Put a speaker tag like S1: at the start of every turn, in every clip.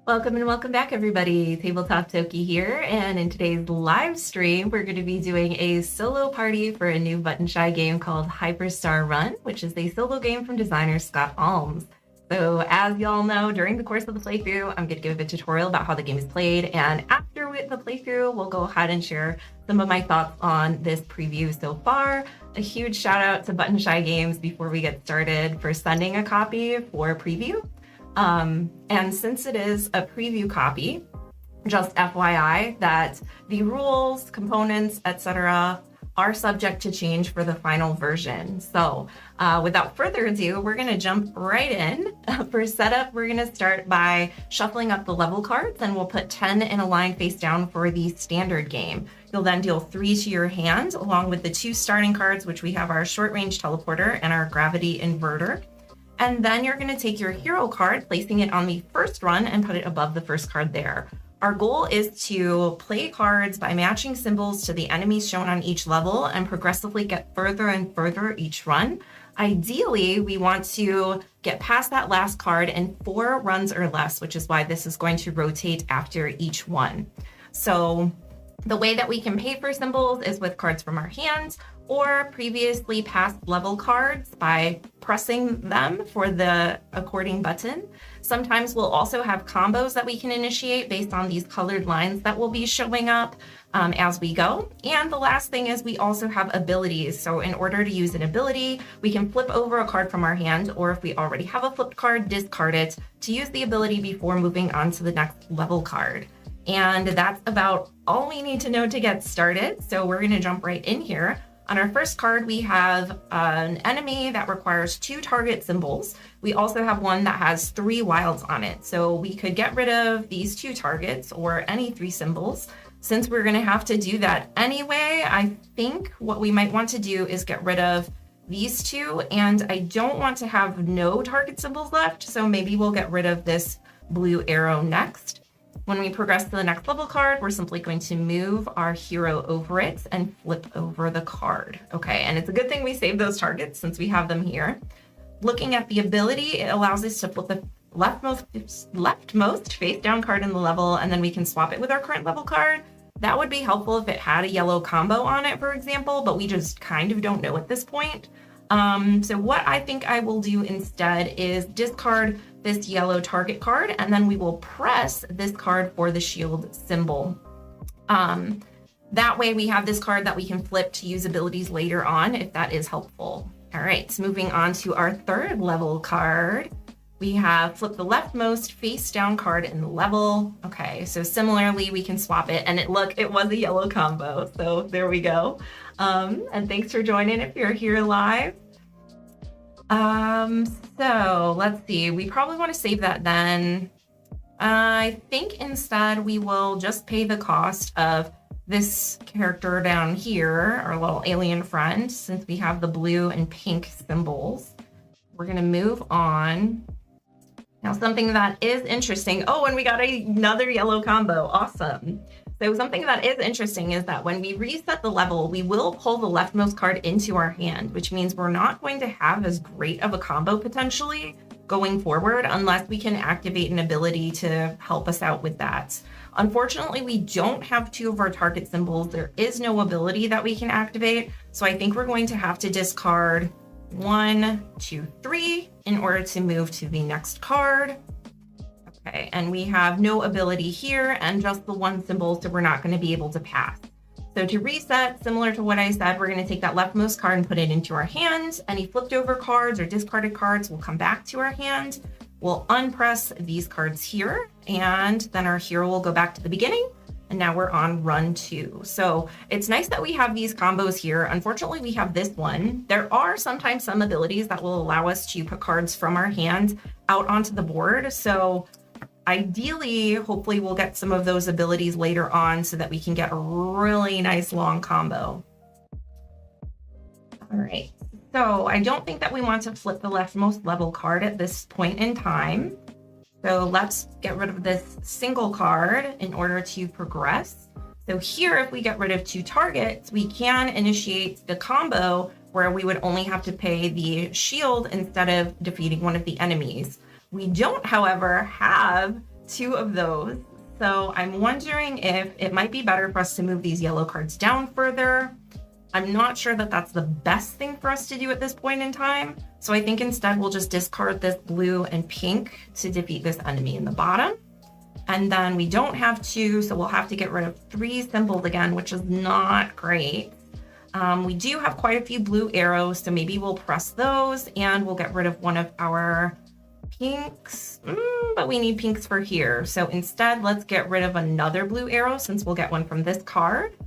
S1: Welcome and welcome back, everybody. Tabletop Toki here, and in today's live stream, we're going to be doing a solo party for a new ButtonShy game called Hyperstar Run, which is a solo game from designer Scott Almes. So as y'all know, during the course of the playthrough, I'm going to give a tutorial about how the game is played, and after the playthrough, we'll go ahead and share some of my thoughts on this preview so far. A huge shout out to ButtonShy Games before we get started for sending a copy for preview. And since it is a preview copy, just FYI that the rules, components, etc. are subject to change for the final version. So without further ado, we're going to jump right in. For setup, we're going to start by shuffling up the level cards, and we'll put 10 in a line face down for the standard game. You'll then deal 3 to your hand, along with the 2 starting cards, which we have our short range teleporter and our gravity inverter. And then you're going to take your hero card, placing it on the first run and put it above the first card there. Our goal is to play cards by matching symbols to the enemies shown on each level and progressively get further and further each run. Ideally, we want to get past that last card in 4 runs or less, which is why this is going to rotate after each one. So the way that we can pay for symbols is with cards from our hands or previously past level cards by pressing them for the according button. Sometimes we'll also have combos that we can initiate based on these colored lines that will be showing up as we go. And the last thing is we also have abilities. So in order to use an ability, we can flip over a card from our hand, or if we already have a flipped card, discard it to use the ability before moving on to the next level card. And that's about all we need to know to get started. So we're going to jump right in here. On our first card, we have an enemy that requires 2 target symbols. We also have one that has 3 wilds on it. So we could get rid of these 2 targets or any 3 symbols. Since we're going to have to do that anyway, I think what we might want to do is get rid of these 2. And I don't want to have no target symbols left. So maybe we'll get rid of this blue arrow next. When we progress to the next level card, we're simply going to move our hero over it and flip over the card. Okay, and it's a good thing we saved those targets since we have them here. Looking at the ability, it allows us to flip the leftmost face down card in the level, and then we can swap it with our current level card. That would be helpful if it had a yellow combo on it, for example, but we just kind of don't know at this point. So what I think I will do instead is discard this yellow target card, and then we will press this card for the shield symbol. That way we have this card that we can flip to use abilities later on if that is helpful. All right, so moving on to our third level card. We have flip the leftmost face down card in the level. Okay, so similarly, we can swap it, and it was a yellow combo, so there we go. And thanks for joining if you're here live. So let's see, we probably want to save that then. I think instead we will just pay the cost of this character down here, our little alien friend, since we have the blue and pink symbols. We're going to move on. Now, something that is interesting. Oh, and we got another yellow combo. Awesome. So something that is interesting is that when we reset the level, we will pull the leftmost card into our hand, which means we're not going to have as great of a combo potentially going forward unless we can activate an ability to help us out with that. Unfortunately, we don't have 2 of our target symbols. There is no ability that we can activate. So I think we're going to have to discard 1, 2, 3 in order to move to the next card. Okay, and we have no ability here and just the 1 symbol, so we're not going to be able to pass. So to reset, similar to what I said, we're going to take that leftmost card and put it into our hand. Any flipped over cards or discarded cards will come back to our hand. We'll unpress these cards here, and then our hero will go back to the beginning. And now we're on run 2. So it's nice that we have these combos here. Unfortunately, we have this one. There are sometimes some abilities that will allow us to put cards from our hand out onto the board. So ideally, hopefully we'll get some of those abilities later on so that we can get a really nice long combo. All right, so I don't think that we want to flip the leftmost level card at this point in time. So let's get rid of this single card in order to progress. So here, if we get rid of 2 targets, we can initiate the combo where we would only have to pay the shield instead of defeating one of the enemies. We don't, however, have 2 of those. So I'm wondering if it might be better for us to move these yellow cards down further. I'm not sure that that's the best thing for us to do at this point in time. So I think instead we'll just discard this blue and pink to defeat this enemy in the bottom. And then we don't have 2, so we'll have to get rid of 3 symbols again, which is not great. We do have quite a few blue arrows, so maybe we'll press those and we'll get rid of one of our pinks, but we need pinks for here. So instead, let's get rid of another blue arrow since we'll get one from this card.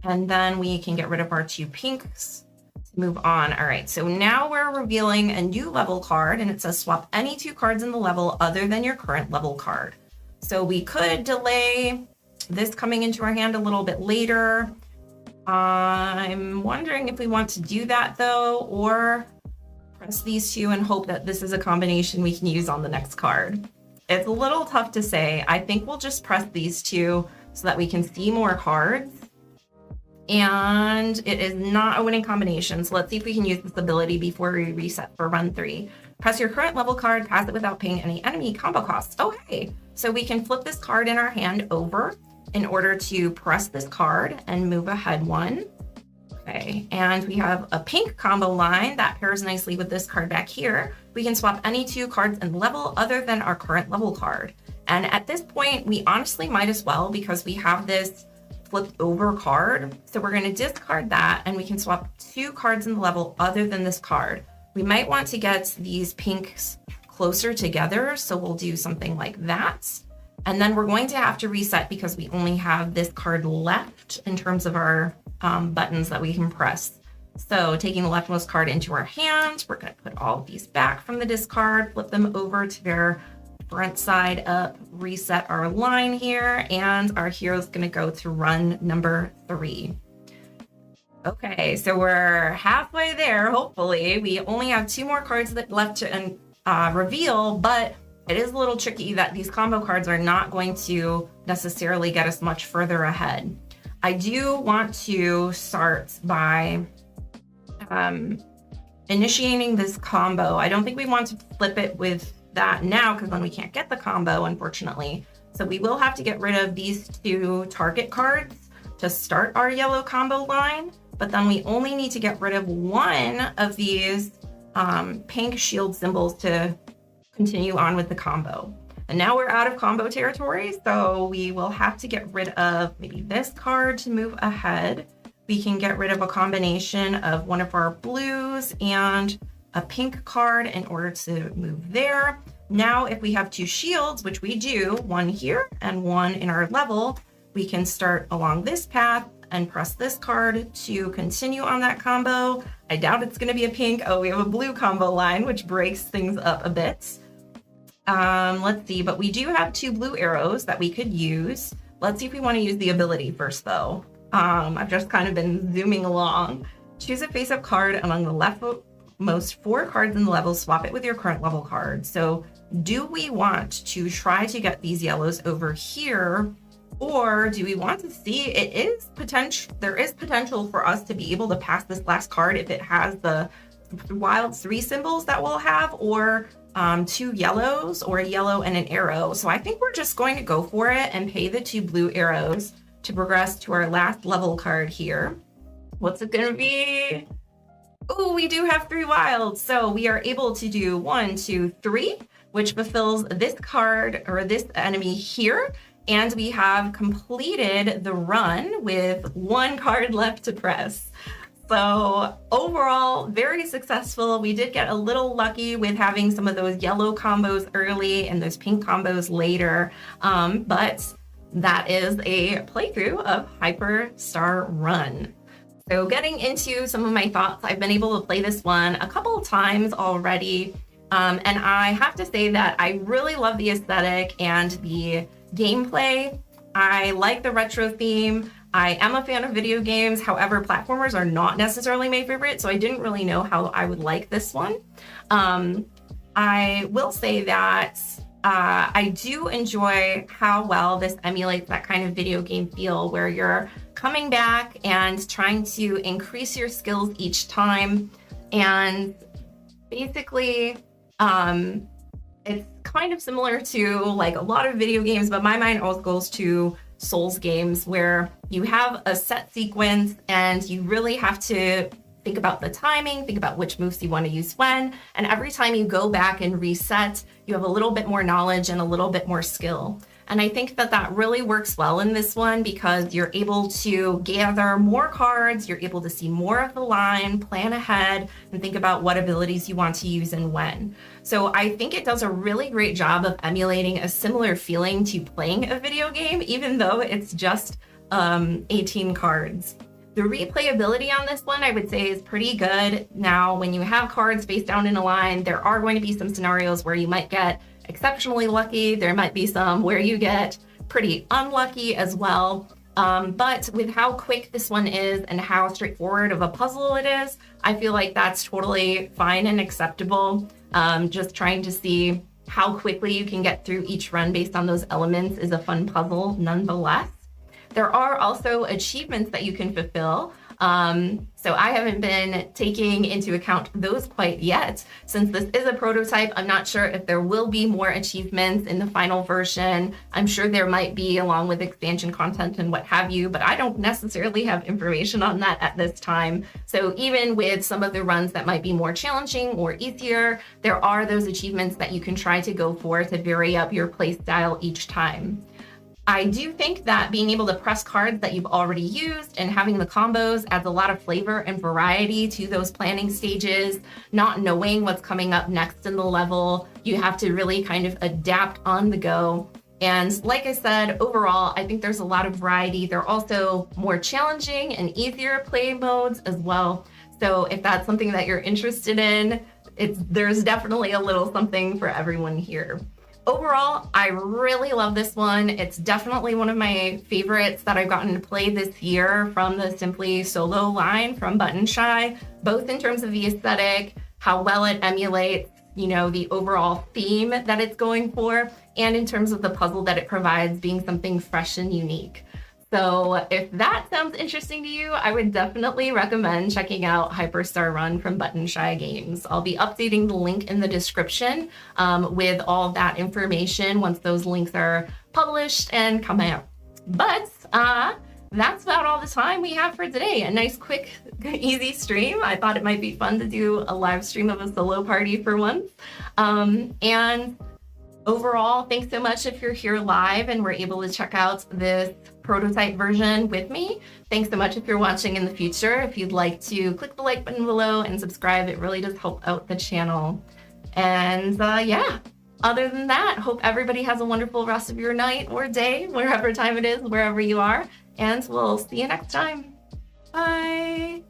S1: And then we can get rid of our 2 pinks to move on. All right, so now we're revealing a new level card, and it says swap any 2 cards in the level other than your current level card. So we could delay this coming into our hand a little bit later. I'm wondering if we want to do that though, or press these 2 and hope that this is a combination we can use on the next card. It's a little tough to say. I think we'll just press these 2 so that we can see more cards. And it is not a winning combination. So let's see if we can use this ability before we reset for run 3. Press your current level card, pass it without paying any enemy combo costs. Oh, hey. So we can flip this card in our hand over in order to press this card and move ahead 1. Okay, and we have a pink combo line that pairs nicely with this card back here. We can swap any 2 cards in level other than our current level card. And at this point, we honestly might as well, because we have this flipped over card. So we're going to discard that and we can swap 2 cards in the level other than this card. We might want to get these pinks closer together. So we'll do something like that. And then we're going to have to reset because we only have this card left in terms of our buttons that we can press. So taking the leftmost card into our hand, we're going to put all of these back from the discard, flip them over to their front side up, reset our line here, and our hero is going to go to run number 3. Okay, so we're halfway there, hopefully. We only have 2 more cards that left to reveal, but it is a little tricky that these combo cards are not going to necessarily get us much further ahead. I do want to start by initiating this combo. I don't think we want to flip it with that now because then we can't get the combo, unfortunately. So we will have to get rid of these 2 target cards to start our yellow combo line, but then we only need to get rid of 1 of these pink shield symbols to continue on with the combo. And now we're out of combo territory, so we will have to get rid of maybe this card to move ahead. We can get rid of a combination of one of our blues and a pink card in order to move there. Now, if we have 2 shields, which we do, 1 here and 1 in our level, we can start along this path and press this card to continue on that combo. I doubt it's going to be a pink. Oh, we have a blue combo line, which breaks things up a bit. Let's see, but we do have 2 blue arrows that we could use. Let's see if we want to use the ability first, though. I've just kind of been zooming along. Choose a face-up card among the leftmost 4 cards in the level. Swap it with your current level card. So do we want to try to get these yellows over here, or do we want to see there is potential for us to be able to pass this last card if it has the wild 3 symbols that we'll have, or 2 yellows, or a yellow and an arrow. So I think we're just going to go for it and pay the 2 blue arrows to progress to our last level card here. What's it going to be? Oh, we do have 3 wilds. So we are able to do 1, 2, 3, which fulfills this card or this enemy here. And we have completed the run with 1 card left to press. So overall, very successful. We did get a little lucky with having some of those yellow combos early and those pink combos later. But that is a playthrough of Hyperstar Run. So getting into some of my thoughts, I've been able to play this one a couple of times already. And I have to say that I really love the aesthetic and the gameplay. I like the retro theme. I am a fan of video games. However, platformers are not necessarily my favorite, so I didn't really know how I would like this one. I will say that I do enjoy how well this emulates that kind of video game feel where you're coming back and trying to increase your skills each time. And basically, it's kind of similar to like a lot of video games, but my mind always goes to Souls games where you have a set sequence and you really have to think about the timing, think about which moves you want to use when, and every time you go back and reset, you have a little bit more knowledge and a little bit more skill. And I think that that really works well in this one because you're able to gather more cards, you're able to see more of the line, plan ahead, and think about what abilities you want to use and when. So I think it does a really great job of emulating a similar feeling to playing a video game, even though it's just 18 cards. The replayability on this one, I would say, is pretty good. Now, when you have cards face down in a line, there are going to be some scenarios where you might get exceptionally lucky. There might be some where you get pretty unlucky as well. But with how quick this one is and how straightforward of a puzzle it is, I feel like that's totally fine and acceptable. Just trying to see how quickly you can get through each run based on those elements is a fun puzzle nonetheless. There are also achievements that you can fulfill. So I haven't been taking into account those quite yet. Since this is a prototype, I'm not sure if there will be more achievements in the final version. I'm sure there might be along with expansion content and what have you, but I don't necessarily have information on that at this time. So even with some of the runs that might be more challenging or easier, there are those achievements that you can try to go for to vary up your play style each time. I do think that being able to press cards that you've already used and having the combos adds a lot of flavor and variety to those planning stages. Not knowing what's coming up next in the level, you have to really kind of adapt on the go. And like I said, overall, I think there's a lot of variety. There are also more challenging and easier play modes as well. So if that's something that you're interested in, there's definitely a little something for everyone here. Overall, I really love this one. It's definitely one of my favorites that I've gotten to play this year from the Simply Solo line from ButtonShy, both in terms of the aesthetic, how well it emulates, the overall theme that it's going for, and in terms of the puzzle that it provides being something fresh and unique. So if that sounds interesting to you, I would definitely recommend checking out Hyperstar Run from ButtonShy Games. I'll be updating the link in the description with all that information once those links are published and come out. But that's about all the time we have for today. A nice, quick, easy stream. I thought it might be fun to do a live stream of a solo party for once. And overall, thanks so much if you're here live and were able to check out this prototype version with me. Thanks so much if you're watching in the future. If you'd like to click the like button below and subscribe, it really does help out the channel. And yeah, other than that, hope everybody has a wonderful rest of your night or day, wherever time it is, wherever you are. And we'll see you next time. Bye.